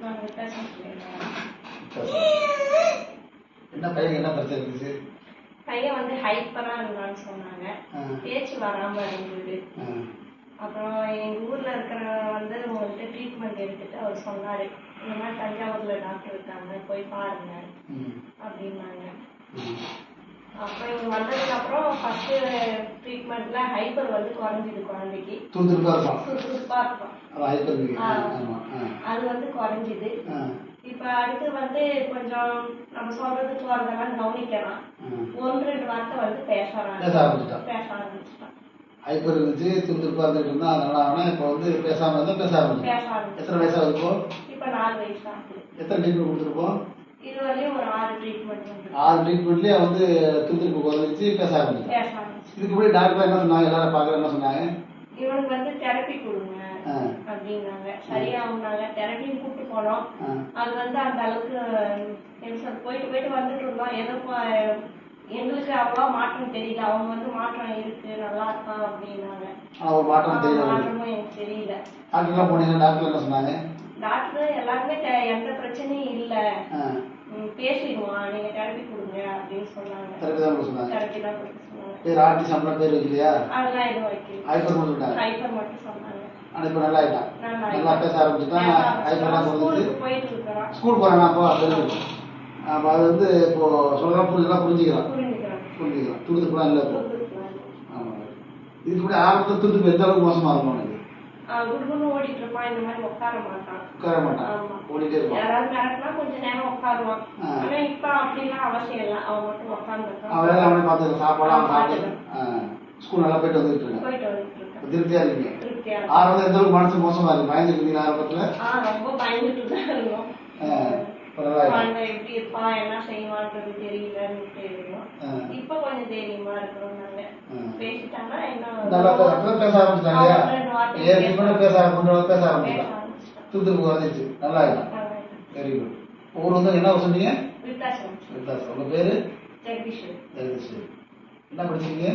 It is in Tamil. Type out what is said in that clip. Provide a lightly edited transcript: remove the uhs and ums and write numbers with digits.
நான் வித்தியாசம் என்ன பையன் என்ன பிரச்சனை இருந்துச்சு? பையன் வந்து ஹைப்பரா இருந்தான்னு சொன்னாங்க. பேச்சு வராம இருந்தது. அப்புறம் எங்க ஊர்ல இருக்கிற வந்து உங்கள்கிட்ட ட்ரீட்மெண்ட் எடுத்துட்டு அவர் சொன்னாரு, இந்த மாதிரி தஞ்சாவூர்ல டாக்டர் இருக்காங்க, போய் பாருங்க அப்படின்னாங்க. அப்புறம் இவங்க வந்ததுக்கு அப்புறம் ஃபர்ஸ்ட் ட்ரீட்மெண்ட்ல ஹைப்பர் வந்து குறைஞ்சிது குழந்தைக்கு. சுறுசுறுப்பா இருக்கும். அது வந்து குறைஞ்சிது. இப்ப அடுத்து வந்து கொஞ்சம் நம்ம சொல்றதுக்கு வரதெல்லாம் கவனிக்கலாம். 1-2 வார்த்தை வந்து பேச ஆரம்பிச்சிட்டான். ஹைப்பர் இருந்துச்சு, துருதுருப்பா இருந்துட்டு இருந்தா அதனால இப்ப வந்து பேசாம இருந்தா பேச ஆரம்பிச்சு. எத்தனை வயசா இருக்கும்? இப்ப 4 வயசு ஆகுது. எத்தனை ட்ரீட்மெண்ட் கொடுத்துருப்போம்? இதுவரையும் ஒரு 6 ட்ரீட்மெண்ட். 6 ட்ரீட்மெண்ட்லயே வந்து துருதுருப்பு குறைஞ்சிச்சு, பேச ஆரம்பிச்சு. இதுக்கு முன்னாடி டாக்டர் என்ன சொன்னாங்க? எல்லாரும் பாக்குற என்ன சொன்னாங்க? இவனுக்கு வந்து தெரப்பி கொடுங்க அப்படின்னாங்க. சரியாகுனாங்க. தெரப்பியும் கூப்பிட்டு போனோம். அது வந்து அந்த அளவுக்கு போயிட்டு போயிட்டு வந்துட்டு இருந்தோம். ஏதோ எங்களுக்கு அவ்வளவா மாற்றம் தெரியல. அவங்க வந்து மாற்றம் இருக்கு, நல்லா இருக்கா அப்படின்னாங்க. மாற்றமும் எனக்கு தெரியல. டாக்டர் போனீங்க, டாக்டர் என்ன சொன்னாங்க? டாக்டர் எல்லாருமே எந்த பிரச்சனையும் இல்ல, பேசிடுவான், நீங்க தெரப்பி கொடுங்க அப்படின்னு சொன்னாங்க. தெரப்பி தான் கொடுக்க சொன்னாங்க. பேர் வைக்கலையா? அதெல்லாம் எதுவும் வைக்கல. ஹைப்பர் மட்டும் சொன்னாங்க. இப்ப நல்லா ஆயிட்டான். நல்லா பேச ஆரம்பிச்சுட்டான். போயிட்டு இருக்கிறான். ஸ்கூல் போறானா? அப்போ அது வந்து இப்போ சொல்றா புரிஞ்சுக்கிறான். துருதுப்புலாம் இல்லை இப்போ. ஆமா. இதுக்கு முன்னாடி ஆரம்பத்தில் துருதுப்பு எந்த அளவுக்கு மோசமா இருக்கும் உனக்கு? ஓடிட்டு இருப்பான். இந்த மாதிரி உட்கார மாட்டான். ஓடிட்டே இருப்பான். யாராவது மிரட்டினா கொஞ்ச நேரம் உட்காருவான். ஆனா இப்ப அப்படிலாம் அவசியம் இல்லை. அவன் மட்டும் உட்காந்துருக்கான். அவன் அவனே பார்த்து சாப்பாடு அவன் சாப்பிட்டு ஸ்கூல் நல்லா போயிட்டு வந்துட்டு இருக்கான். திருப்தியா இருக்கீங்க? ஆரம்பத்தில் எந்த அளவுக்கு மனசு மோசமா இருக்கு? பயந்துட்டு இருந்தீங்க ஆரம்பத்துல? ரொம்ப பயந்துட்டு தான் இருந்தோம். எப்படி இருப்பான், என்ன செய்வான்றது தெரியலன்னு தெரியும். இப்ப கொஞ்சம் தைரியமா இருக்கிறோம். நாங்க பேசிட்டாங்கன்னா என்ன பேச ஆரம்பிச்சிட்டாங்க. பேச ஆரம்பிச்சிட்டான். துருதுருப்பு வந்துச்சு. நல்லா ஆயிடும். Very good. ஊர் வந்து என்ன சொன்னீங்க? விருத்தாசலம். உங்க பேரு? ஜெகதீஸ்வரி. என்ன படிச்சீங்க?